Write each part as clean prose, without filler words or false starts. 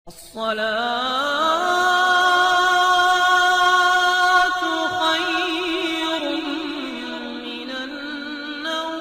الصلاة خير من النوم.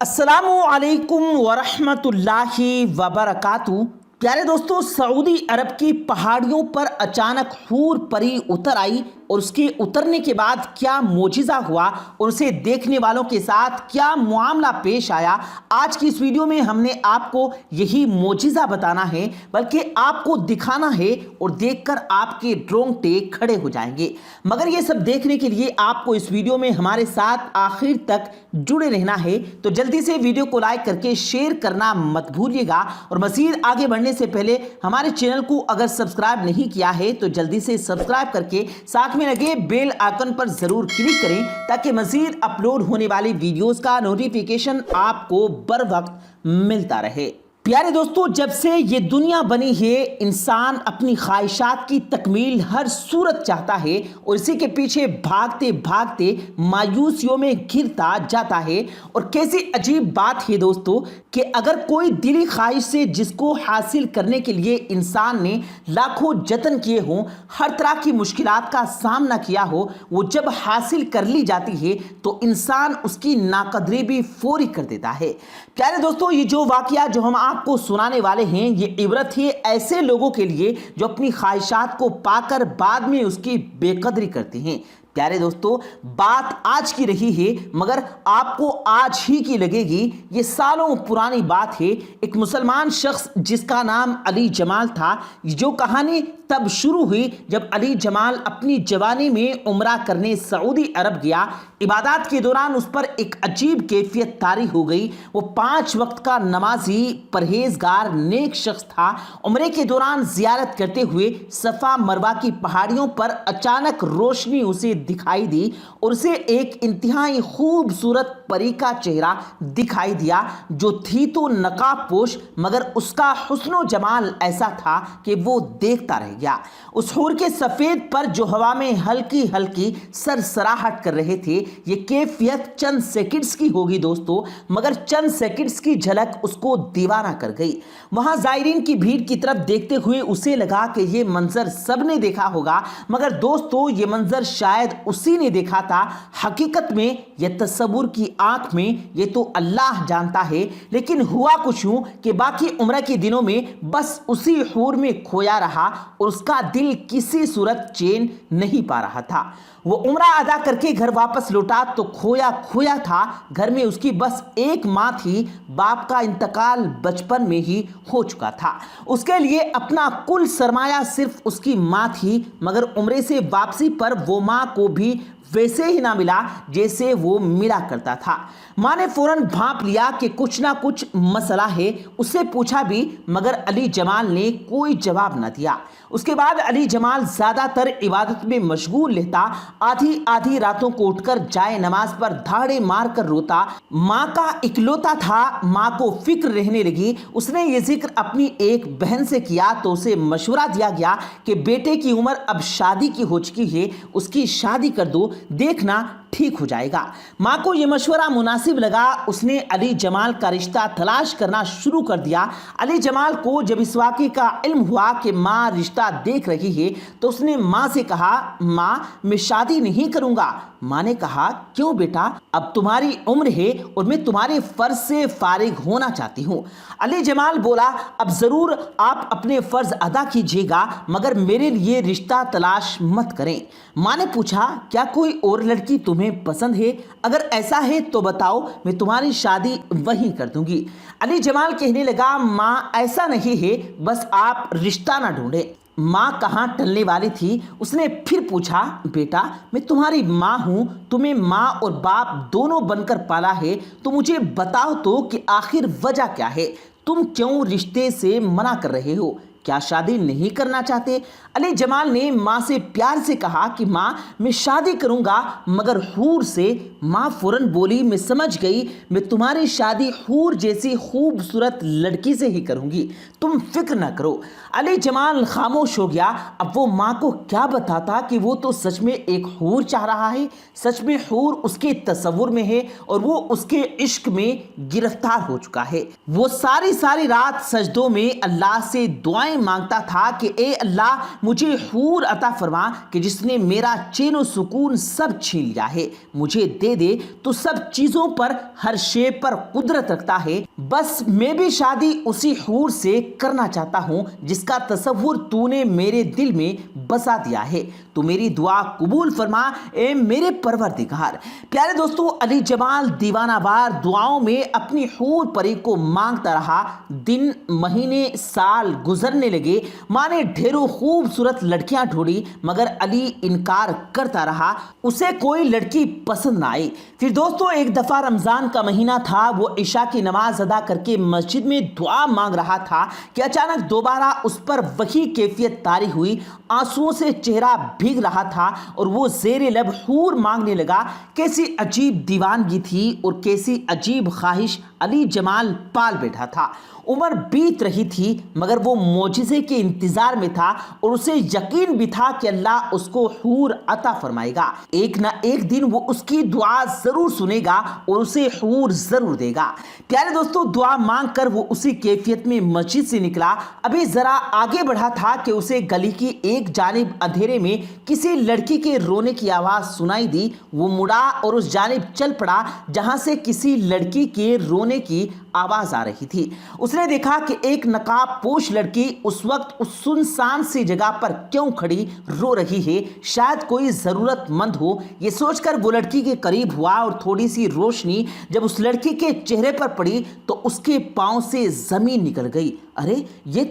السلام علیکم ورحمۃ اللہ وبرکاتہ. پیارے دوستو، سعودی عرب کی پہاڑیوں پر اچانک حور پری اتر آئی اور اس کے اترنے کے بعد کیا معجزہ ہوا اور اسے دیکھنے والوں کے ساتھ کیا معاملہ پیش آیا، آج کی اس ویڈیو میں ہم نے آپ کو یہی معجزہ بتانا ہے، بلکہ آپ کو دکھانا ہے اور دیکھ کر آپ کے رونگٹے کھڑے ہو جائیں گے. مگر یہ سب دیکھنے کے لیے آپ کو اس ویڈیو میں ہمارے ساتھ آخر تک جڑے رہنا ہے، تو جلدی سے ویڈیو کو لائک کر کے شیئر کرنا مت بھولیے گا. اور مزید آگے بڑھنے سے پہلے ہمارے چینل کو اگر سبسکرائب نہیں کیا ہے تو جلدی سے سبسکرائب کر کے ساتھ میں لگے بیل آئکن پر ضرور کلک کریں تاکہ مزید اپلوڈ ہونے والی ویڈیوز کا نوٹیفیکیشن آپ کو بر وقت ملتا رہے. پیارے دوستو، جب سے یہ دنیا بنی ہے انسان اپنی خواہشات کی تکمیل ہر صورت چاہتا ہے اور اسی کے پیچھے بھاگتے بھاگتے مایوسیوں میں گرتا جاتا ہے. اور کیسی عجیب بات ہے دوستو کہ اگر کوئی دلی خواہش سے جس کو حاصل کرنے کے لیے انسان نے لاکھوں جتن کیے ہوں، ہر طرح کی مشکلات کا سامنا کیا ہو، وہ جب حاصل کر لی جاتی ہے تو انسان اس کی ناقدری بھی فوری کر دیتا ہے. پیارے دوستو، یہ جو واقعہ جو ہم آپ کو سنانے والے ہیں یہ عبرت ہے ایسے لوگوں کے لیے جو اپنی خواہشات کو پا کر بعد میں اس کی بے قدری کرتے ہیں. پیارے دوستو، بات آج کی رہی ہے مگر آپ کو آج ہی کی لگے گی. یہ سالوں پرانی بات ہے. ایک مسلمان شخص جس کا نام علی جمال تھا، جو کہانی تب شروع ہوئی جب علی جمال اپنی جوانی میں عمرہ کرنے سعودی عرب گیا. عبادات کے دوران اس پر ایک عجیب کیفیت طاری ہو گئی. وہ 5 وقت کا نمازی، پرہیزگار، نیک شخص تھا. عمرے کے دوران زیارت کرتے ہوئے صفا مروہ کی پہاڑیوں پر اچانک روشنی اسے دکھائی دی اور اسے ایک انتہائی خوبصورت پری کا چہرہ دکھائی دیا جو تھی تو نقاب پوش، مگر اس کا حسن و جمال ایسا تھا کہ وہ دیکھتا رہ گیا. اس حور کے سفید پر جو ہوا میں ہلکی ہلکی سرسراہٹ کر رہے تھے، یہ کیفیت چند سیکنڈز کی ہوگی دوستو، مگر چند سیکنڈز کی جھلک اس کو دیوانہ کر گئی. وہاں زائرین کی بھیڑ کی طرف دیکھتے ہوئے اسے لگا کہ یہ منظر سب نے دیکھا ہوگا، مگر دوستو یہ منظر شاید اسی نے دیکھا تھا. حقیقت میں یہ تصور کی آنکھ میں یہ تو اللہ جانتا ہے، لیکن ہوا کچھ یوں کہ باقی عمرہ کے دنوں میں بس اسی حور میں کھویا رہا اور اس کا دل کسی صورت چین نہیں پا رہا تھا. وہ عمرہ ادا کر کے گھر واپس لوٹا تو کھویا کھویا تھا. گھر میں اس کی بس ایک ماں تھی. باپ کا انتقال بچپن میں ہی ہو چکا تھا. اس کے لیے اپنا کل سرمایہ صرف اس کی ماں تھی، مگر عمرے سے واپسی پر وہ ماں کو بھی ویسے ہی نہ ملا جیسے وہ ملا کرتا تھا. ماں نے فوراً بھانپ لیا کہ کچھ نہ کچھ مسئلہ ہے. اس سے پوچھا بھی مگر علی جمال نے کوئی جواب نہ دیا. اس کے بعد علی جمال زیادہ تر عبادت میں مشغول رہتا. آدھی آدھی راتوں کو اٹھ کر جائے نماز پر دھاڑے مار کر روتا. ماں کا اکلوتا تھا. ماں کو فکر رہنے لگی. اس نے یہ ذکر اپنی ایک بہن سے کیا تو اسے مشورہ دیا گیا کہ بیٹے کی عمر اب شادی کی ہو چکی ہے، اس کی شادی کر دو، دیکھنا ٹھیک ہو جائے گا. ماں کو یہ مشورہ مناسب لگا. اس نے علی جمال کا رشتہ تلاش کرنا شروع کر دیا. علی جمال کو جب اس واقعے کا علم ہوا کہ ماں رشتہ دیکھ رہی ہے تو اس نے ماں سے کہا، ماں میں شادی نہیں کروں گا. ماں نے کہا، کیوں بیٹا؟ اب تمہاری عمر ہے اور میں تمہارے فرض سے فارغ ہونا چاہتی ہوں. علی جمال بولا، اب ضرور آپ اپنے فرض ادا کیجیے گا مگر میرے لیے رشتہ تلاش مت کریں. ماں نے پوچھا، کیا کوئی اور لڑکی تمہیں پسند ہے؟ اگر ایسا ہے تو بتاؤ، میں تمہاری شادی وہیں کر دوں گی. علی جمال کہنے لگا، ماں ایسا نہیں ہے، بس آپ رشتہ نہ ڈھونڈیں. ماں کہاں ٹلنے والی تھی. اس نے پھر پوچھا، بیٹا میں تمہاری ماں ہوں، تمہیں ماں اور باپ دونوں بن کر پالا ہے، تو مجھے بتاؤ تو کہ آخر وجہ کیا ہے؟ تم کیوں رشتے سے منع کر رہے ہو؟ کیا شادی نہیں کرنا چاہتے؟ علی جمال نے ماں سے پیار سے کہا کہ ماں میں شادی کروں گا مگر حور سے۔ ماں فوراً بولی میں سمجھ گئی، میں تمہاری شادی حور جیسی خوبصورت لڑکی سے ہی کروں گی، تم فکر نہ کرو۔ علی جمال خاموش ہو گیا۔ اب وہ ماں کو کیا بتاتا کہ وہ تو سچ میں ایک حور چاہ رہا ہے، سچ میں حور اس کے تصور میں ہے اور وہ اس کے عشق میں گرفتار ہو چکا ہے۔ وہ ساری رات سجدوں میں اللہ سے دعائیں مانگتا تھا کہ اے اللہ مجھے حور عطا فرما کہ جس نے میرا چین و سکون سب چھین لیا ہے، مجھے دے دے تو سب چیزوں پر ہر شے پر قدرت رکھتا ہے، بس میں بھی شادی اسی حور سے کرنا چاہتا ہوں جس کا تصور تو نے میرے دل میں بسا دیا ہے، تو میری دعا قبول فرما اے میرے پروردگار۔ پیارے دوستو، علی جمال دیوانہ وار دعاؤں میں اپنی حور پری کو مانگتا رہا۔ دن مہینے سال گزرنے لگے، ماں نے ڈھیروں خوبصورت لڑکیاں ڈھونڈی مگر علی انکار کرتا رہا، اسے کوئی لڑکی پسند نہ آئی۔ پھر دوستو ایک دفعہ رمضان کا مہینہ تھا، وہ عشاء کی نماز ادا کر کے مسجد میں دعا مانگ رہا تھا کہ اچانک دوبارہ اس پر وہی کیفیت طاری ہوئی، آنسوؤں سے چہرہ بھیگ رہا تھا اور وہ زیر لب حور مانگنے لگا۔ کیسی عجیب دیوانگی تھی اور کیسی عجیب خواہش علی جمال پال بیٹھا تھا۔ عمر بیت رہی تھی مگر وہ معجزے کے انتظار میں تھا اور اسے یقین بھی تھا کہ اللہ اس کو حور عطا فرمائے گا، ایک نہ ایک دن وہ اس کی دعا ضرور سنے گا اور اسے حور ضرور دے گا۔ پیارے دوستو، دعا مانگ کر وہ اسی کیفیت میں مسجد سے نکلا۔ ابھی ذرا آگے بڑھا تھا کہ اسے گلی کی ایک جانب اندھیرے میں کسی لڑکی کے رونے کی آواز سنائی دی۔ وہ مڑا اور اس جانب چل پڑا جہاں سے کسی لڑکی کے رونے کی آواز آ رہی تھی۔ اس نے دیکھا کہ ایک نقاب پوش لڑکی اس وقت اس سنسان سی جگہ پر کیوں کھڑی رو رہی ہے، شاید کوئی ضرورت مند ہو۔ یہ سوچ کر وہ لڑکی کے قریب ہوا اور تھوڑی سی روشنی جب اس لڑکی کے چہرے پر پڑی تو اس کے پاؤں سے زمین نکل گئی۔ ارے یہ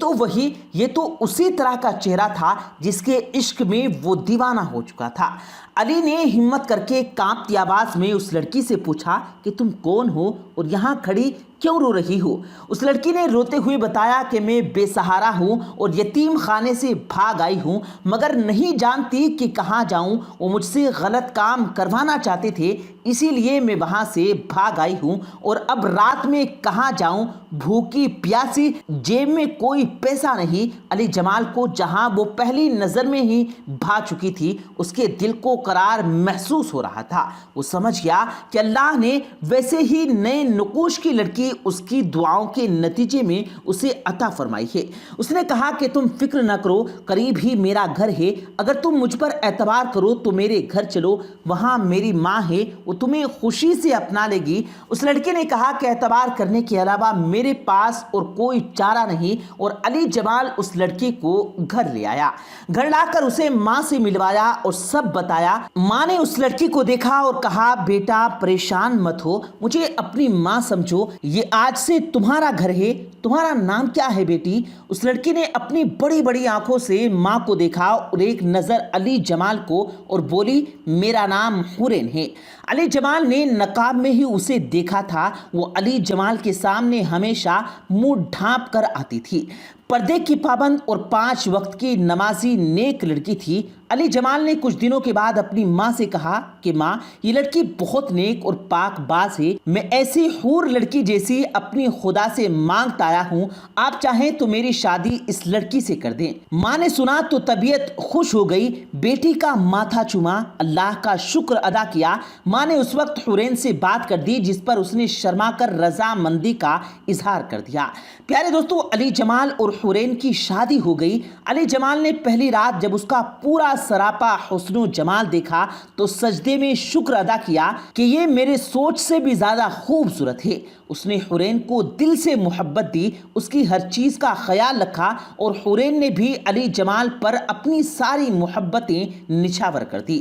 تو اسی طرح کا چہرہ تھا جس کے عشق میں وہ دیوانہ ہو چکا تھا۔ علی نے ہمت کر کے کانپتی آواز میں اس لڑکی سے پوچھا کہ تم کون ہو اور یہاں کھڑی کیوں رو رہی ہو؟ اس لڑکی نے روتے ہوئے بتایا کہ میں بے سہارا ہوں اور یتیم خانے سے بھاگ آئی ہوں مگر نہیں جانتی کہ کہاں جاؤں۔ وہ مجھ سے غلط کام کروانا چاہتے تھے، اسی لیے میں وہاں سے بھاگ آئی ہوں اور اب رات میں کہاں جاؤں، بھوکی پیاسی، جیب میں کوئی پیسہ نہیں۔ علی جمال کو جہاں وہ پہلی نظر میں ہی بھا چکی تھی اس کے دل کو قرار محسوس ہو رہا تھا۔ وہ سمجھ گیا کہ اللہ نے ویسے ہی نئے نقوش کی لڑکی اس کی دعاؤں کے نتیجے میں اسے عطا فرمائی ہے۔ اس نے کہا کہ تم فکر نہ کرو، قریب ہی میرا گھر ہے، اگر تم مجھ پر اعتبار کرو تو میرے گھر چلو، وہاں میری ماں ہے، وہ تمہیں خوشی سے اپنا لے گی۔ اس لڑکے نے کہا کہ اعتبار کرنے کے علاوہ میرے پاس اور کوئی چارہ نہیں، اور علی جمال اس لڑکی کو گھر لے آیا۔ گھر لا کر اسے ماں سے ملوایا اور سب بتایا۔ ماں نے اس لڑکی کو دیکھا اور کہا بیٹا پریشان مت ہو، مجھے اپنی ماں سمجھو، یہ آج سے تمہارا گھر ہے، تمہارا نام کیا ہے بیٹی؟ اس لڑکی نے اپنی بڑی بڑی آنکھوں سے ماں کو دیکھا اور ایک نظر علی جمال کو اور بولی میرا نام حورین ہے۔ علی جمال نے نقاب میں ہی اسے دیکھا تھا، وہ علی جمال کے سامنے ہمیشہ منہ ڈھانپ کر آتی تھی، پردے کی پابند اور 5 وقت کی نمازی نیک لڑکی تھی۔ علی جمال نے کچھ دنوں کے بعد اپنی ماں سے کہا کہ ماں یہ لڑکی بہت نیک اور پاک باز ہے، میں ایسی حور لڑکی جیسی اپنی خدا سے مانگتا آیا ہوں، آپ چاہیں تو میری شادی اس لڑکی سے کر دیں۔ ماں نے سنا تو طبیعت خوش ہو گئی، بیٹی کا ماتھا چوما، اللہ کا شکر ادا کیا۔ ماں نے اس وقت حورین سے بات کر دی جس پر اس نے شرما کر رضامندی کا اظہار کر دیا۔ پیارے دوستو، علی جمال اور حورین کی شادی ہو گئی۔ علی جمال نے پہلی رات جب اس کا پورا سراپا حسن و جمال دیکھا تو سجدے میں شکر ادا کیا کہ یہ میرے سوچ سے بھی زیادہ خوبصورت ہے۔ اس نے حورین کو دل سے محبت دی، اس کی ہر چیز کا خیال رکھا اور حورین نے بھی علی جمال پر اپنی ساری محبتیں نچھاور کر دی۔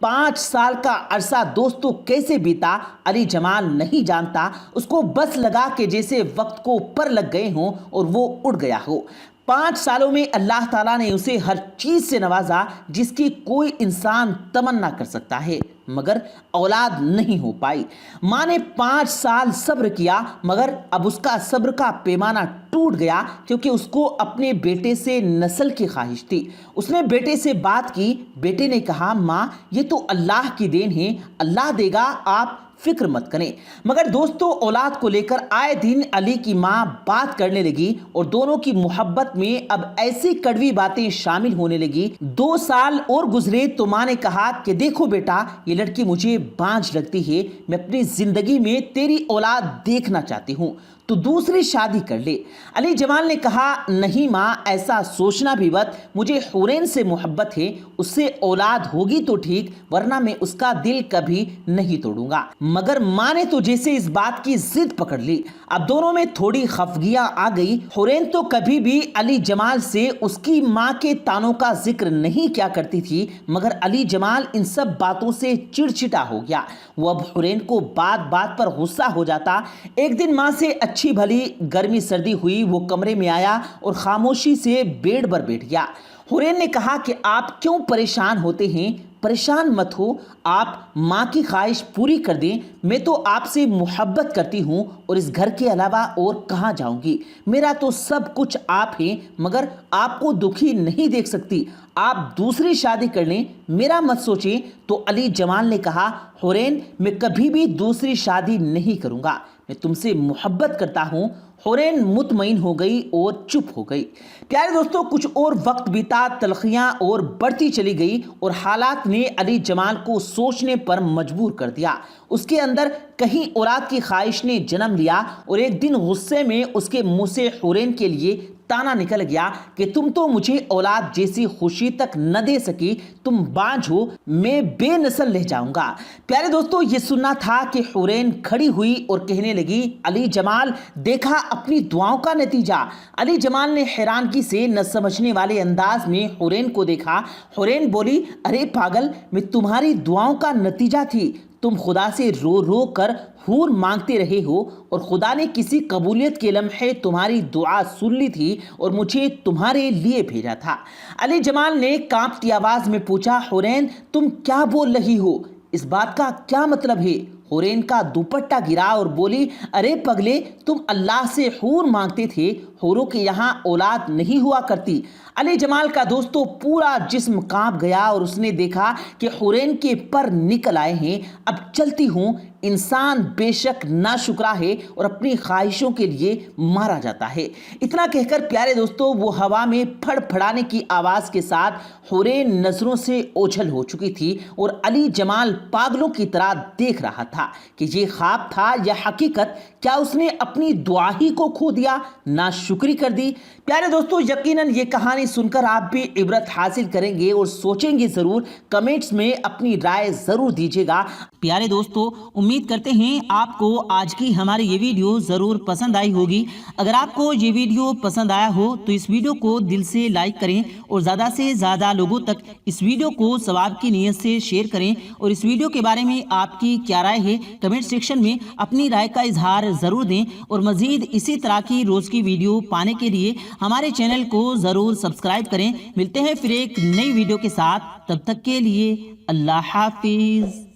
5 سال کا عرصہ دوستو کیسے بیتا علی جمال نہیں جانتا، اس کو بس لگا کہ جیسے وقت کو پر لگ گئے ہوں اور وہ اڑ گیا ہو۔ 5 سالوں میں اللہ تعالیٰ نے اسے ہر چیز سے نوازا جس کی کوئی انسان تمنا کر سکتا ہے، مگر اولاد نہیں ہو پائی۔ ماں نے 5 سال صبر کیا مگر اب اس کا صبر کا پیمانہ ٹوٹ گیا کیونکہ اس کو اپنے بیٹے سے نسل کی خواہش تھی۔ اس نے بیٹے سے بات کی، بیٹے نے کہا ماں یہ تو اللہ کی دین ہے، اللہ دے گا، آپ فکر مت کریں۔ مگر دوستو اولاد کو لے کر آئے دن علی کی ماں بات کرنے لگی اور دونوں کی محبت میں اب ایسی کڑوی باتیں شامل ہونے لگی۔ 2 سال اور گزرے تو ماں نے کہا کہ دیکھو بیٹا یہ لڑکی مجھے بانجھ لگتی ہے، میں اپنی زندگی میں تیری اولاد دیکھنا چاہتی ہوں، تو دوسری شادی کر لے۔ علی جمال نے کہا نہیں ماں ایسا سوچنا بھی مت، مجھے حورین سے محبت ہے، اس سے اولاد ہوگی تو ٹھیک ورنہ میں اس کا دل کبھی نہیں توڑوں گا۔ مگر ماں نے تو جیسے اس بات کی ضد پکڑ لی۔ اب دونوں میں تھوڑی خفگیاں آ گئی۔ حورین تو کبھی بھی علی جمال سے اس کی ماں کے تانوں کا ذکر نہیں کیا کرتی تھی، مگر علی جمال ان سب باتوں سے چڑچٹا ہو گیا۔ وہ اب حورین کو بات بات پر غصہ ہو جاتا۔ ایک دن ماں سے اچھی بھلی گرمی سردی ہوئی، وہ کمرے میں آیا اور خاموشی سے بیڈ پر بیٹھ گیا۔ حورین نے کہا کہ آپ کیوں پریشان ہوتے ہیں؟ پریشان مت ہو، آپ ماں کی خواہش پوری کر دیں، میں تو آپ سے محبت کرتی ہوں اور اس گھر کے علاوہ اور کہاں جاؤں گی، میرا تو سب کچھ آپ ہیں، مگر آپ کو دکھی نہیں دیکھ سکتی، آپ دوسری شادی کر لیں، میرا مت سوچیں۔ تو علی جمال نے کہا حورین میں کبھی بھی دوسری شادی نہیں کروں گا، میں تم سے محبت کرتا ہوں۔ حورین مطمئن ہو گئی اور چپ ہو گئی۔ پیارے دوستو کچھ اور وقت بیتا، تلخیاں اور بڑھتی چلی گئی اور حالات نے علی جمال کو سوچنے پر مجبور کر دیا۔ اس کے اندر کہیں اولاد کی خواہش نے جنم لیا اور ایک دن غصے میں اس کے منہ سے حورین کے لیے تانا نکل گیا کہ تم تو مجھے اولاد جیسی خوشی تک نہ دے سکی، تم بانجھ ہو، میں بے نسل رہ جاؤں گا۔ پیارے دوستو یہ سننا تھا کہ حورین کھڑی ہوئی اور کہنے لگی علی جمال دیکھا اپنی دعاؤں کا نتیجہ۔ علی جمال نے حیرانگی سے نہ سمجھنے والے انداز میں حورین کو دیکھا۔ حورین بولی ارے پاگل، میں تمہاری دعاؤں کا نتیجہ تھی، تم خدا سے رو رو کر حور مانگتے رہے ہو اور خدا نے کسی قبولیت کے لمحے تمہاری دعا سن لی تھی اور مجھے تمہارے لیے بھیجا تھا۔ علی جمال نے کانپتی آواز میں پوچھا حورین تم کیا بول رہی ہو، اس بات کا کیا مطلب ہے؟ حورین کا دوپٹہ گرا اور بولی ارے پگلے، تم اللہ سے حور مانگتے تھے، حوروں کے یہاں اولاد نہیں ہوا کرتی۔ علی جمال کا دوستو پورا جسم کانپ گیا اور اس نے دیکھا کہ حورین کے پر نکل آئے ہیں۔ اب چلتی ہوں، انسان بے شک ناشکرا ہے اور اپنی خواہشوں کے لیے مارا جاتا ہے۔ اتنا کہہ کر پیارے دوستو وہ ہوا میں پھڑ پھڑانے کی آواز کے ساتھ حورین نظروں سے اوجھل ہو چکی تھی اور علی جمال پاگلوں کی طرح دیکھ رہا تھا کہ یہ خواب تھا یا حقیقت، کیا اس نے اپنی دعا ہی کو کھو دیا، ناشکری کر دی؟ پیارے دوستو یقیناً یہ کہانی سن کر آپ بھی عبرت حاصل کریں گے اور سوچیں گے ضرور، کمنٹس میں اپنی رائے ضرور دیجیے گا۔ پیارے دوستو امید کرتے ہیں آپ کو آج کی ہماری یہ ویڈیو ضرور پسند آئی ہوگی۔ اگر آپ کو یہ ویڈیو پسند آیا ہو تو اس ویڈیو کو دل سے لائک کریں اور زیادہ سے زیادہ لوگوں تک اس ویڈیو کو ثواب کی نیت سے شیئر کریں، اور اس ویڈیو کے بارے میں آپ کی کیا رائے ہے کمنٹ سیکشن میں اپنی رائے کا اظہار ضرور دیں، اور مزید اسی طرح کی روز کی ویڈیو پانے کے لیے ہمارے چینل کو ضرور سبسکرائب کریں۔ ملتے ہیں پھر ایک نئی ویڈیو کے ساتھ، تب تک کے لیے اللہ حافظ۔